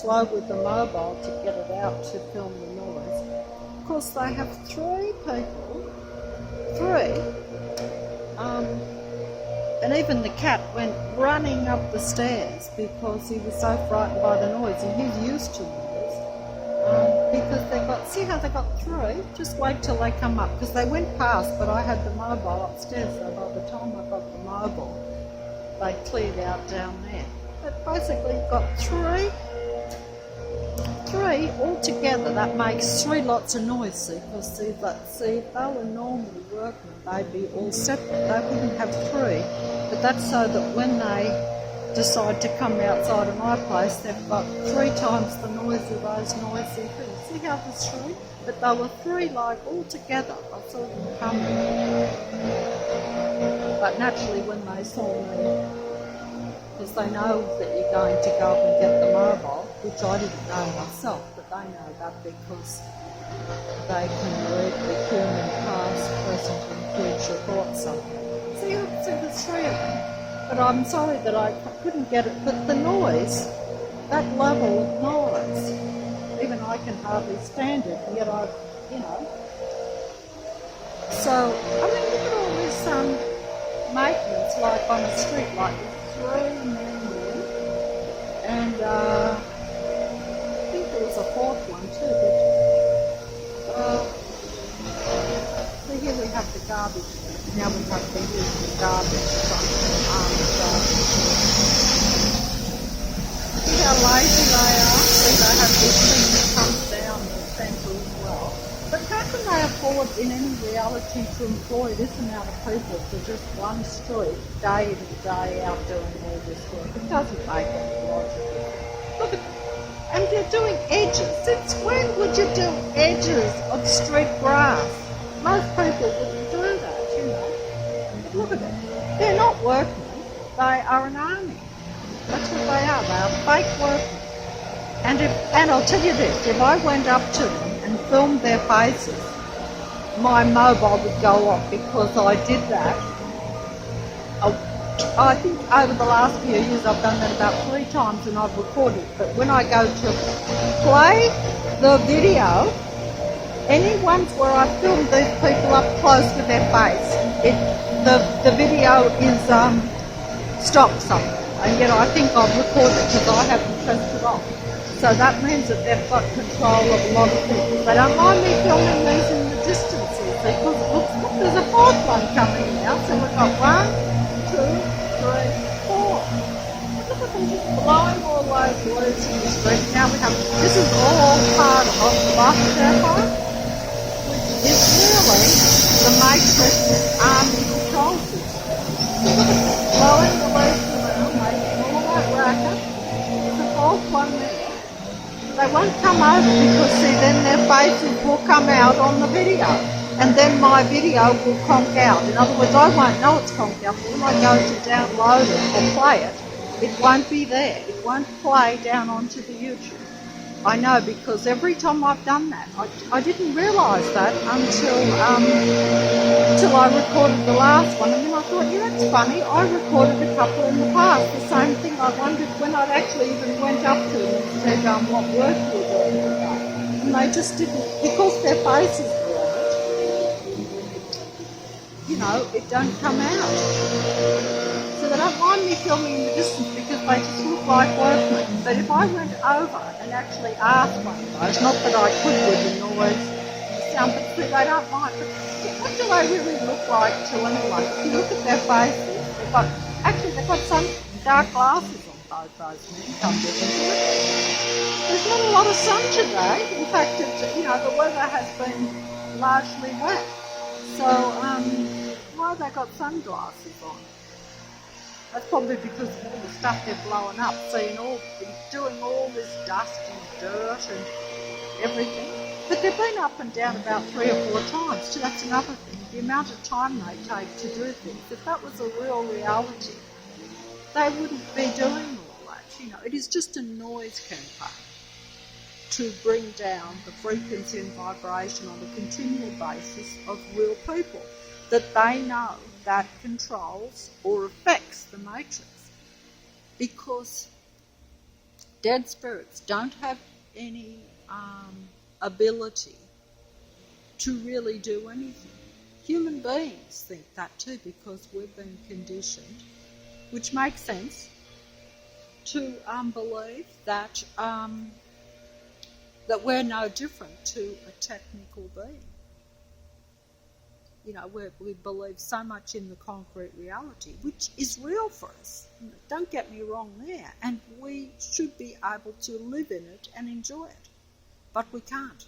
slow with the mobile to get it out to film the noise. Of course, they have three people, and even the cat went running up the stairs because he was so frightened by the noise, and he's used to noise. Because see how they got three? Just wait till they come up, because they went past, but I had the mobile upstairs, so by the time I got the mobile, they cleared out down there. But basically got three altogether. That makes three lots of noise, see, because if they were normally working, they'd be all separate. They wouldn't have three. But that's so that when they decide to come outside of my place, they've got 3 times the noise of those noisy things. See how there's three? But they were three like all together. I saw them coming. But naturally when they saw me, because they know that you're going to go up and get the mobile, which I didn't know myself, but they know that because they can read the human past, present and future thoughts of them. See, there's three of them. But I'm sorry that I couldn't get it. But the noise, that level of noise, even I can hardly stand it, and yet So, I mean, look at all this maintenance, like on the street, like there's 3 men there, and I think there was a 4th one too, but so here we have the garbage. Now we have to use the garbage truck. See how lazy they are? See, they have this thing that comes down the centre as well. But how can they afford in any reality to employ this amount of people for just one street, day in and day out doing all this work? It doesn't make any logical. Look at, and they're doing edges. Since when would you do edges of street grass? Most people wouldn't do that. Look at it. They're not workmen. They are an army. That's what they are. They are fake workmen. And I'll tell you this, if I went up to them and filmed their faces, my mobile would go off because I did that. I think over the last few years I've done that about 3 times and I've recorded. But when I go to play the video, any ones where I filmed these people up close with their face, the video is stopped somewhere, and yet I think I've recorded because I haven't pressed it off. So that means that they've got control of a lot of things. They don't mind me filming these in the distance here, because look, there's a 4th one coming now. So we've got 1, 2, 3, 4. Look at them just blowing all those loose in the street. Now we have, this is all part of the bus depot, which is really the Matrix army control system. Look at them blowing the loose around, making all that racket. There's a 4th one there. They won't come over because, see, then their faces will come out on the video. And then my video will conk out. In other words, I won't know it's conked out. But when I go to download it or play it, it won't be there. It won't play down onto the YouTube. I know, because every time I've done that, I didn't realise that until I recorded the last one, and then I thought, yeah, that's funny, I recorded a couple in the past. The same thing, I wondered when I'd actually even went up to them and said, what work you were doing today. And they just didn't, because their faces were on it, it don't come out. So they don't mind me filming in the distance because they just look like workmen. But if I went over and actually asked one of those, not that I could with the noise, the sound, but they don't mind. But what do they really look like to anyone? If you look at their faces, they've got some dark glasses on both those men, come to think of it. There's not a lot of sun today. In fact, the weather has been largely wet. So, why have they got sunglasses on? That's probably because of all the stuff they're blowing up, doing all this dust and dirt and everything. But they've been up and down about 3 or 4 times, so that's another thing. The amount of time they take to do things. If that was a real reality, they wouldn't be doing all that. It is just a noise campaign to bring down the frequency and vibration on a continual basis of real people that they know that controls or affects the matrix. Because Dead spirits don't have any ability to really do anything. Human beings think that too because we've been conditioned, which makes sense, to believe that that we're no different to a technical being. You know, we believe so much in the concrete reality, which is real for us. Don't get me wrong there. And we should be able to live in it and enjoy it. But we can't.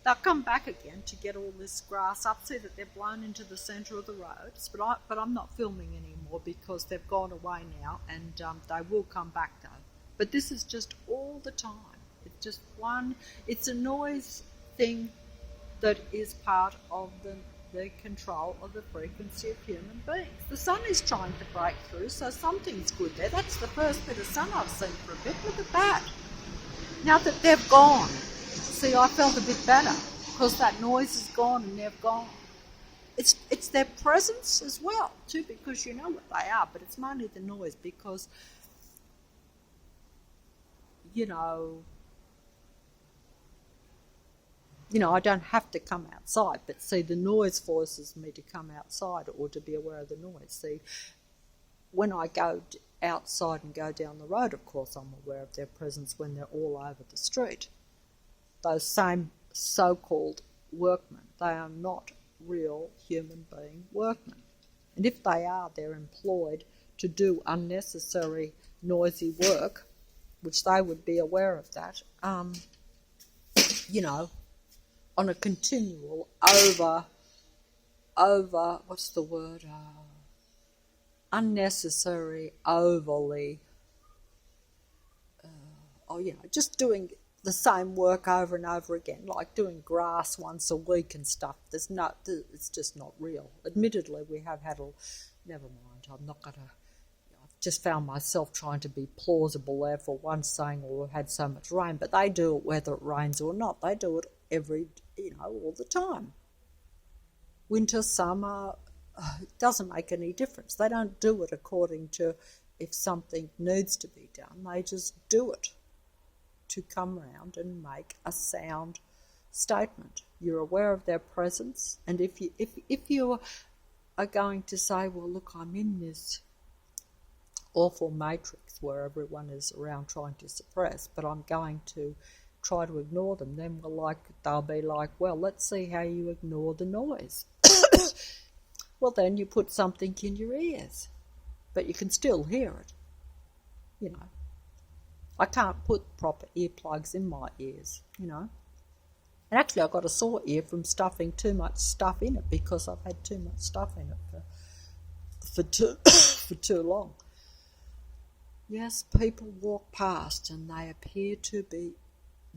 They'll come back again to get all this grass up. See that they're blown into the centre of the roads. But I'm not filming anymore because they've gone away now, and they will come back though. But this is just all the time. It's just it's a noise thing that is part of the control of the frequency of human beings. The sun is trying to break through, so something's good there. That's the first bit of sun I've seen for a bit. Look at that. Now that they've gone, see, I felt a bit better because that noise is gone and they've gone. It's their presence as well, too, because you know what they are, but it's mainly the noise because, you know, I don't have to come outside, but see, the noise forces me to come outside or to be aware of the noise. See, when I go outside and go down the road, of course, I'm aware of their presence when they're all over the street. Those same so-called workmen, they are not real human being workmen. And if they are, they're employed to do unnecessary, noisy work, which they would be aware of that, you know, on a continual what's the word, unnecessary, overly, just doing the same work over and over again, like doing grass once a week and stuff. It's just not real. Admittedly, we have had never mind, I'm not going to, I've just found myself trying to be plausible there for once, saying, well, we've had so much rain, but they do it whether it rains or not. They do it all the time. Winter, summer, it doesn't make any difference. They don't do it according to if something needs to be done. They just do it to come round and make a sound statement. You're aware of their presence, and if you are going to say, well, look, I'm in this awful matrix where everyone is around trying to suppress, but I'm going to try to ignore them, then they'll be like, well, let's see how you ignore the noise. Well, then you put something in your ears, but you can still hear it. You know, I can't put proper earplugs in my ears, you know. And actually I got a sore ear from stuffing too much stuff in it because I've had too much stuff in it for too long. Yes, people walk past and they appear to be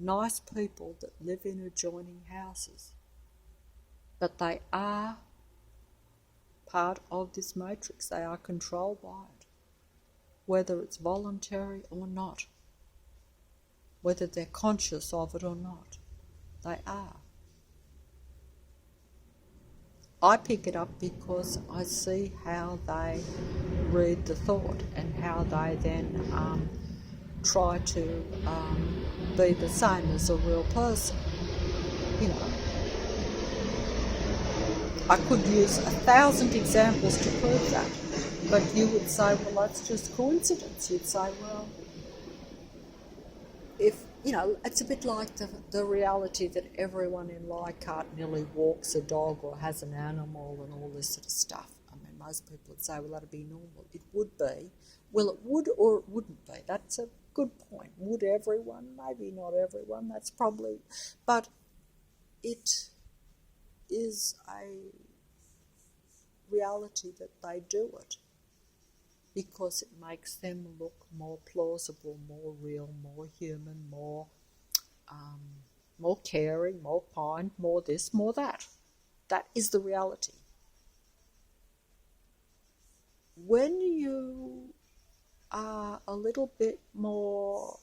nice people that live in adjoining houses, but they are part of this matrix. They are controlled by it, whether it's voluntary or not, whether they're conscious of it or not. They are. I pick it up because I see how they read the thought and how they then try to be the same as a real person. You know, I could use 1,000 examples to prove that, but you would say, well, that's just coincidence. You'd say, well, if, you know, it's a bit like the reality that everyone in Leichhardt nearly walks a dog or has an animal and all this sort of stuff. I mean, most people would say, well, that'd be normal. It would be. Well, it would or it wouldn't be. That's a good point. Would everyone? Maybe not everyone. That's probably... But it is a reality that they do it because it makes them look more plausible, more real, more human, more caring, more kind, more this, more that. That is the reality. When you are a little bit more,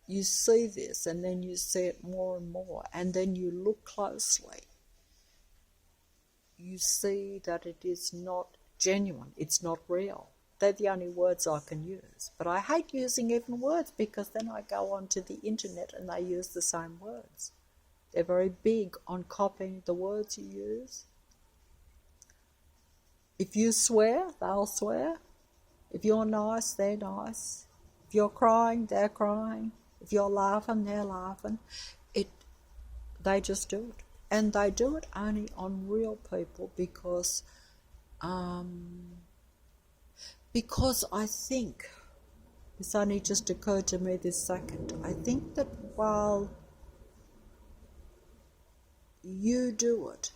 you see this and then you see it more and more, and then you look closely, you see that it is not genuine, it's not real. They're the only words I can use. But I hate using even words because then I go onto the internet and they use the same words. They're very big on copying the words you use. If you swear, they'll swear. If you're nice, they're nice. If you're crying, they're crying. If you're laughing, they're laughing. They just do it. And they do it only on real people because I think, this only just occurred to me this second, I think that while you do it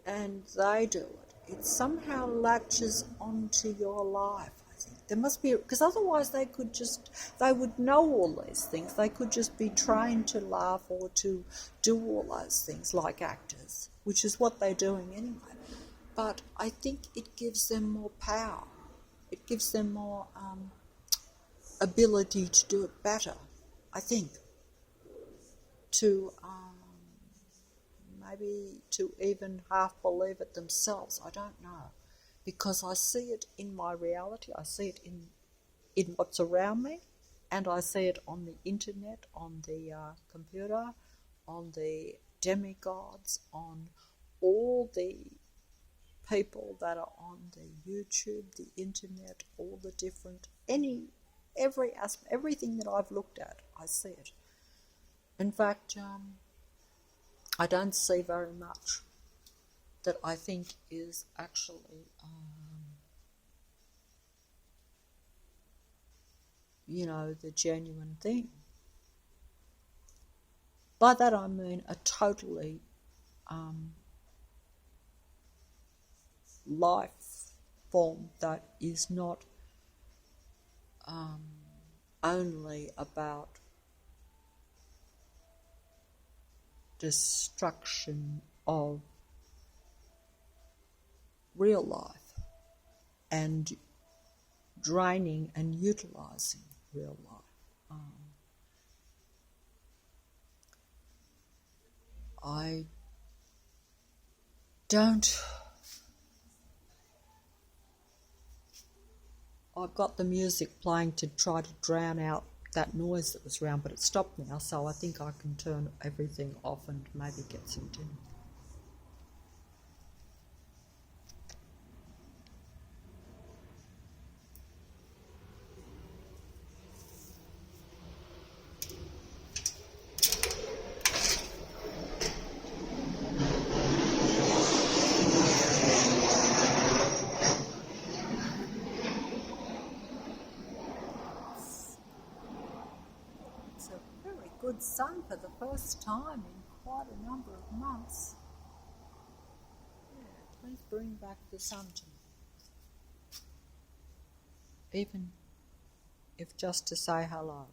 and they do it, it somehow latches onto your life. There must be, because otherwise they would know all these things. They could just be trained to laugh or to do all those things like actors, which is what they're doing anyway. But I think it gives them more power. It gives them more ability to do it better, I think. To maybe to even half believe it themselves. I don't know. Because I see it in my reality, I see it in what's around me, and I see it on the internet, on the computer, on the demigods, on all the people that are on the YouTube, the internet, all the different, every aspect, everything that I've looked at, I see it. In fact, I don't see very much that I think is actually, the genuine thing. By that I mean a totally life form that is not only about destruction of real life and draining and utilizing real life. I don't. I've got the music playing to try to drown out that noise that was around, but it stopped now, so I think I can turn everything off and maybe get some dinner. Good sun for the first time in quite a number of months. Yeah, please bring back the sun to me. Even if just to say hello.